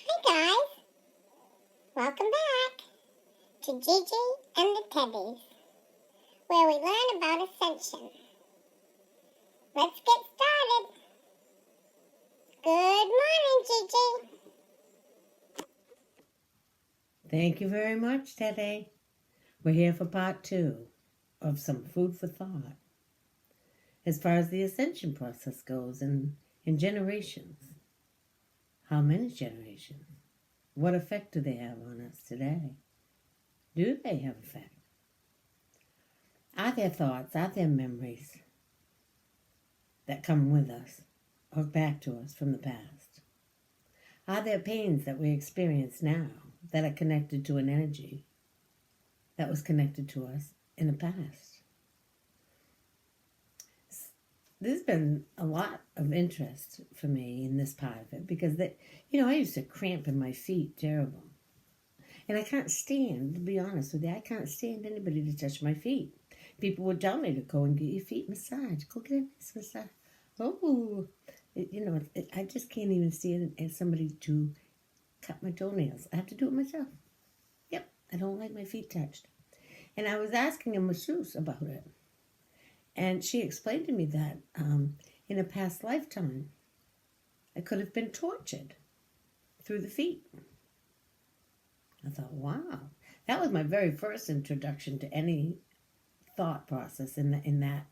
Hi guys, welcome back to Gigi and the Teddies, where we learn about ascension. Let's get started. Good morning, Gigi. Thank you very much, Teddy. We're here for part 2 of some food for thought. As far as the ascension process goes in generations, how many generations? What effect do they have on us today? Do they have effect? Are there thoughts, are there memories that come with us or back to us from the past? Are there pains that we experience now that are connected to an energy that was connected to us in the past? There's been a lot of interest for me in this part of it because, I used to cramp in my feet terrible. And I can't stand, to be honest with you, I can't stand anybody to touch my feet. People would tell me to go and get your feet massaged. Go get a nice massage. Oh, I just can't even stand somebody to cut my toenails. I have to do it myself. Yep, I don't like my feet touched. And I was asking a masseuse about it. And she explained to me that in a past lifetime, I could have been tortured through the feet. I thought, wow. That was my very first introduction to any thought process in that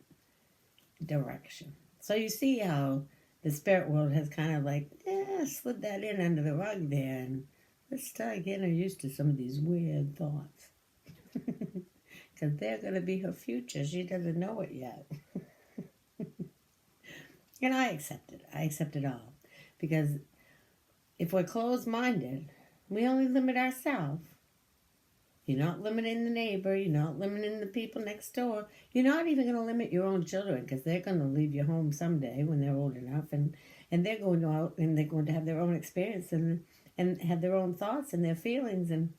direction. So you see how the spirit world has kind of slid that in under the rug there. And let's start getting her used to some of these weird thoughts. Because they're going to be her future. She doesn't know it yet. And I accept it. I accept it all. Because if we're closed-minded, we only limit ourselves. You're not limiting the neighbor. You're not limiting the people next door. You're not even going to limit your own children because they're going to leave your home someday when they're old enough. And they're going out and they're going to have their own experience and have their own thoughts and their feelings. And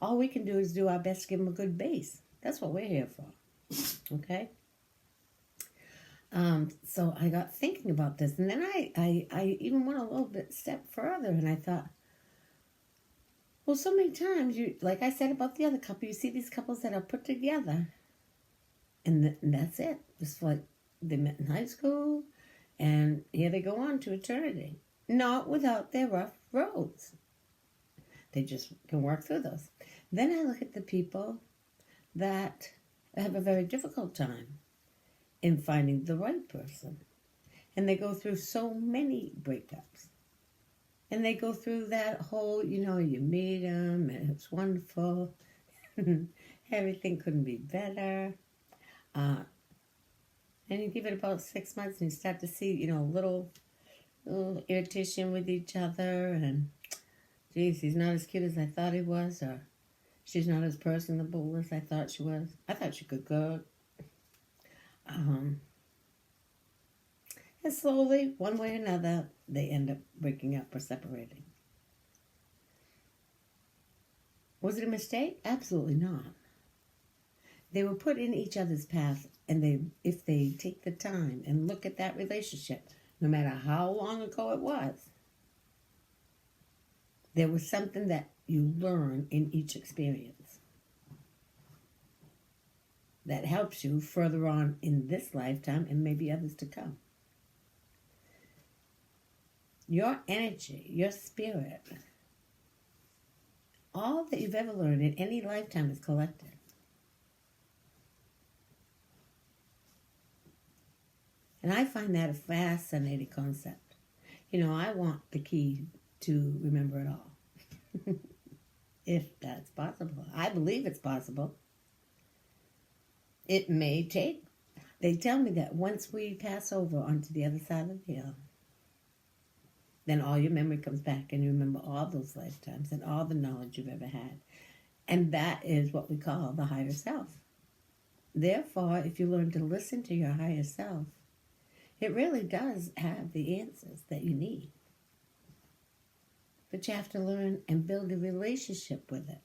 all we can do is do our best to give them a good base. That's what we're here for, okay? So I got thinking about this, and then I even went a little bit step further, and I thought, well, so many times, like I said about the other couple, you see these couples that are put together, and that's it. It's like they met in high school, and here they go on to eternity, not without their rough roads. They just can work through those. Then I look at the people that have a very difficult time in finding the right person. And they go through so many breakups. And they go through that whole, you meet them and it's wonderful. Everything couldn't be better. And you give it about 6 months and you start to see, little irritation with each other. And, geez, he's not as cute as I thought he was, or she's not as personable as I thought she was. I thought she could cook. And slowly, one way or another, they end up breaking up or separating. Was it a mistake? Absolutely not. They were put in each other's path, and if they take the time and look at that relationship, no matter how long ago it was, there was something that you learn in each experience that helps you further on in this lifetime and maybe others to come. Your energy, your spirit, all that you've ever learned in any lifetime is collected. And I find that a fascinating concept. I want the key to remember it all. If that's possible. I believe it's possible. It may take. They tell me that once we pass over onto the other side of the veil, then all your memory comes back and you remember all those lifetimes and all the knowledge you've ever had. And that is what we call the higher self. Therefore, if you learn to listen to your higher self, it really does have the answers that you need. But you have to learn and build a relationship with it.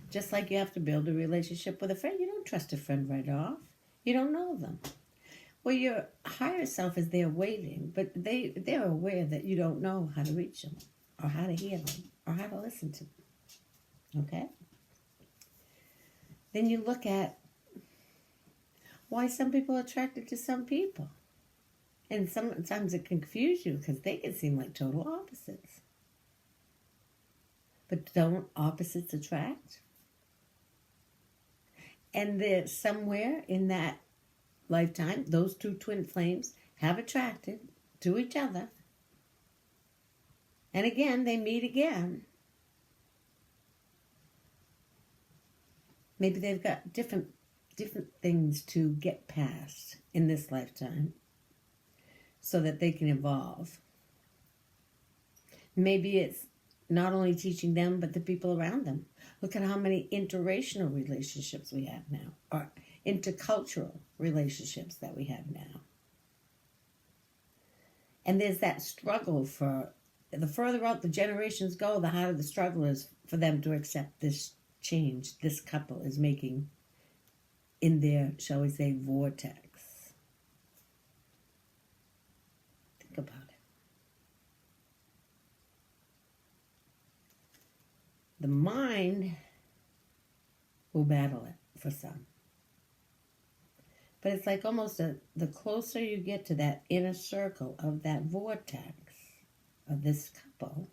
Just like you have to build a relationship with a friend. You don't trust a friend right off. You don't know them. Well, your higher self is there waiting, but they're aware that you don't know how to reach them. or how to hear them, or how to listen to them. Okay? Then you look at why some people are attracted to some people. And sometimes it can confuse you because they can seem like total opposites. But don't opposites attract? And there's somewhere in that lifetime, those two twin flames have attracted to each other. And again, they meet again. Maybe they've got different things to get past in this lifetime so that they can evolve. Maybe it's not only teaching them, but the people around them. Look at how many interracial relationships we have now, or intercultural relationships that we have now. And there's that struggle for, the further out the generations go, the harder the struggle is for them to accept this change this couple is making in their, shall we say, vortex. Think about it. The mind will battle it for some. But it's like almost the closer you get to that inner circle of that vortex of this couple,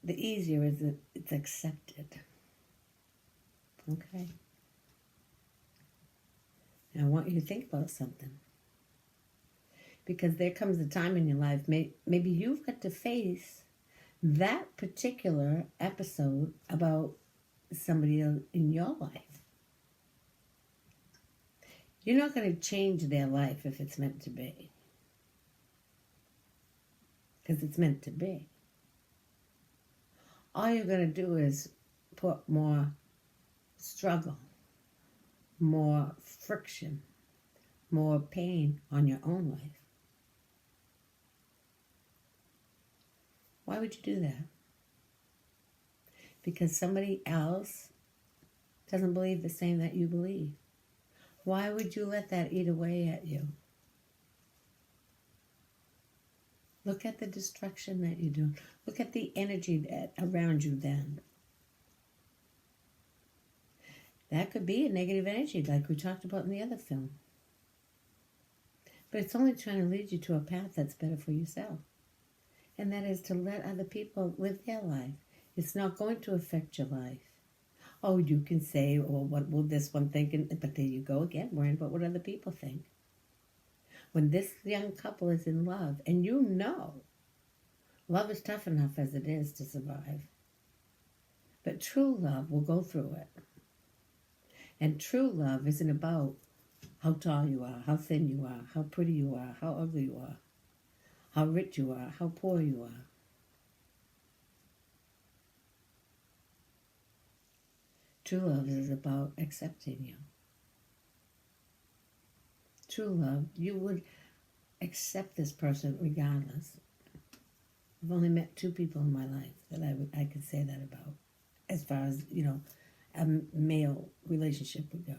the easier is it's accepted. Okay? And I want you to think about something. Because there comes a time in your life, maybe you've got to face that particular episode about somebody in your life. You're not going to change their life if it's meant to be. Because it's meant to be. All you're going to do is put more struggle, more friction, more pain on your own life. Why would you do that? Because somebody else doesn't believe the same that you believe. Why would you let that eat away at you? Look at the destruction that you do. Look at the energy around you then. That could be a negative energy like we talked about in the other film. But it's only trying to lead you to a path that's better for yourself. And that is to let other people live their life. It's not going to affect your life. Oh, you can say, oh, what will this one think? But there you go again, worrying about what other people think. When this young couple is in love, and you know, love is tough enough as it is to survive. But true love will go through it. And true love isn't about how tall you are, how thin you are, how pretty you are, how ugly you are, how rich you are, how poor you are. True love is about accepting you. True love, you would accept this person regardless. I've only met 2 people in my life that I could say that about, as far as, a male relationship would go.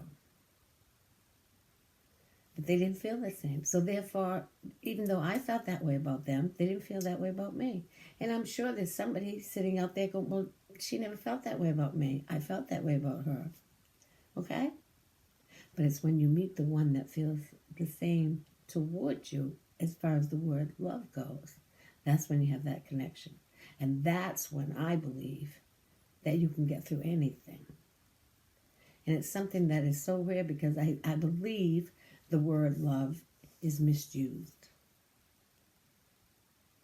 But they didn't feel the same. So therefore, even though I felt that way about them, they didn't feel that way about me. And I'm sure there's somebody sitting out there going, well, she never felt that way about me. I felt that way about her. Okay? But it's when you meet the one that feels the same towards you as far as the word love goes. That's when you have that connection. And that's when I believe that you can get through anything. And it's something that is so rare because I believe the word love is misused.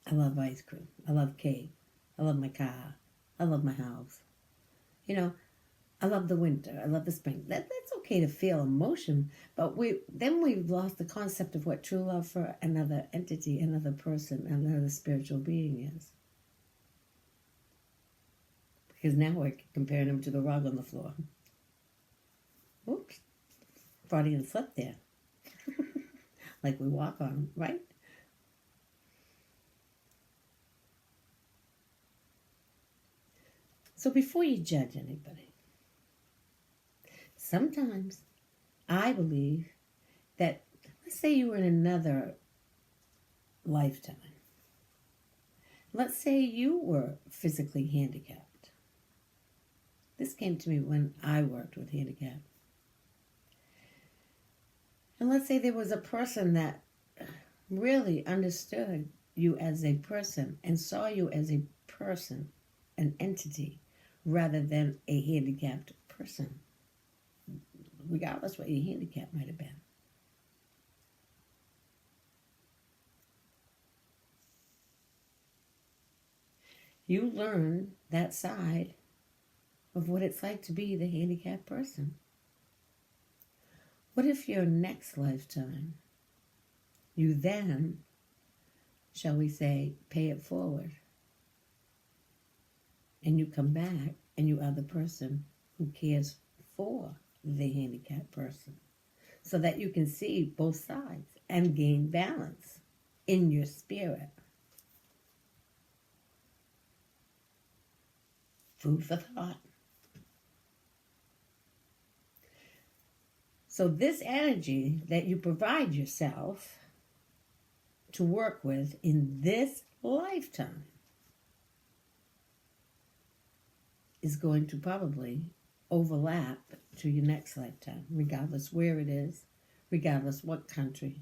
I love ice cream. I love cake. I love my car. I love my house. I love the winter. I love the spring. That's okay to feel emotion, but we've lost the concept of what true love for another entity, another person, another spiritual being is. Because now we're comparing them to the rug on the floor. Oops. Freudian slip there. Like we walk on them, right? So before you judge anybody, sometimes I believe that, let's say you were in another lifetime, Let's say you were physically handicapped. This came to me when I worked with handicapped. And let's say there was a person that really understood you as a person and saw you as a person, an entity, rather than a handicapped person, regardless what your handicap might have been. You learn that side of what it's like to be the handicapped person. What if your next lifetime, you then, shall we say, pay it forward, and you come back and you are the person who cares for the handicapped person, so that you can see both sides and gain balance in your spirit. Food for thought. So this energy that you provide yourself to work with in this lifetime is going to probably overlap to your next lifetime, regardless where it is, regardless what country,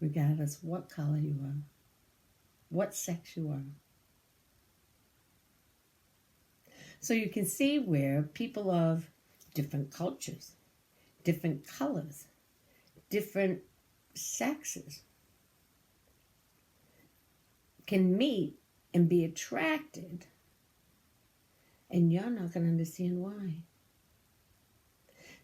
regardless what color you are, what sex you are. So you can see where people of different cultures, different colors, different sexes can meet and be attracted, and you're not going to understand why.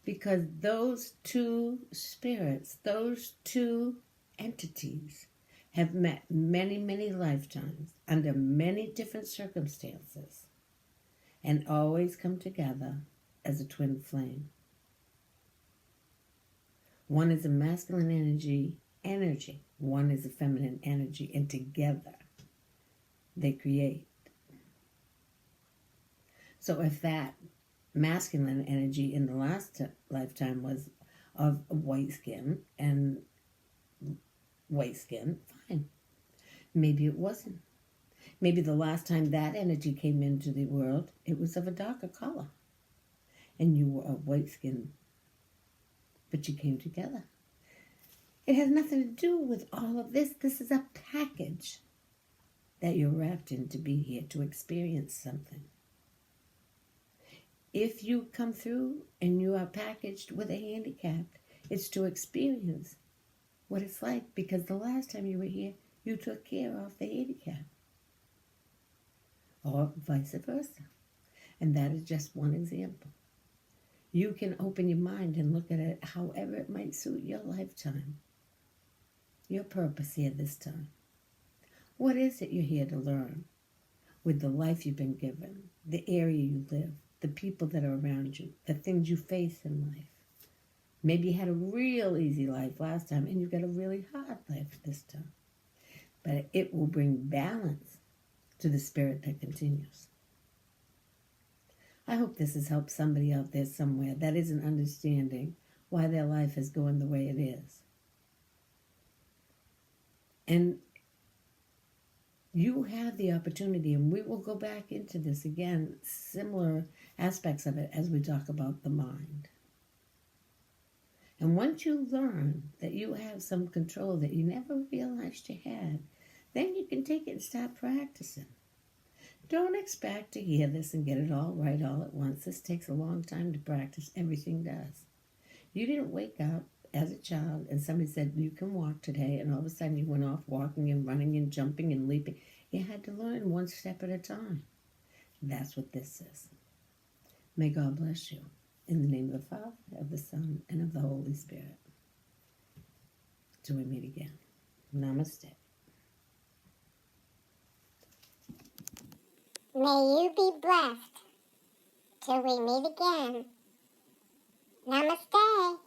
Because those two spirits, those two entities have met many, many lifetimes under many different circumstances and always come together as a twin flame. One is a masculine energy. One is a feminine energy, and together they create. So if that masculine energy in the last lifetime was of white skin and white skin, fine. Maybe it wasn't. Maybe the last time that energy came into the world, it was of a darker color, and you were of white skin, but you came together. It has nothing to do with all of this. This is a package that you're wrapped in to be here to experience something. If you come through and you are packaged with a handicap, it's to experience what it's like, because the last time you were here, you took care of the handicap, or vice versa. And that is just one example. You can open your mind and look at it however it might suit your lifetime, your purpose here this time. What is it you're here to learn with the life you've been given, the area you live, the people that are around you, the things you face in life? Maybe you had a real easy life last time and you've got a really hard life this time. But it will bring balance to the spirit that continues. I hope this has helped somebody out there somewhere that isn't understanding why their life is going the way it is. And you have the opportunity, and we will go back into this again, similar aspects of it as we talk about the mind. And once you learn that you have some control that you never realized you had, then you can take it and start practicing. Don't expect to hear this and get it all right all at once. This takes a long time to practice. Everything does. You didn't wake up as a child and somebody said, you can walk today, and all of a sudden you went off walking and running and jumping and leaping. You had to learn one step at a time. That's what this is. May God bless you. In the name of the Father, of the Son, and of the Holy Spirit. Till we meet again. Namaste. May you be blessed till we meet again. Namaste.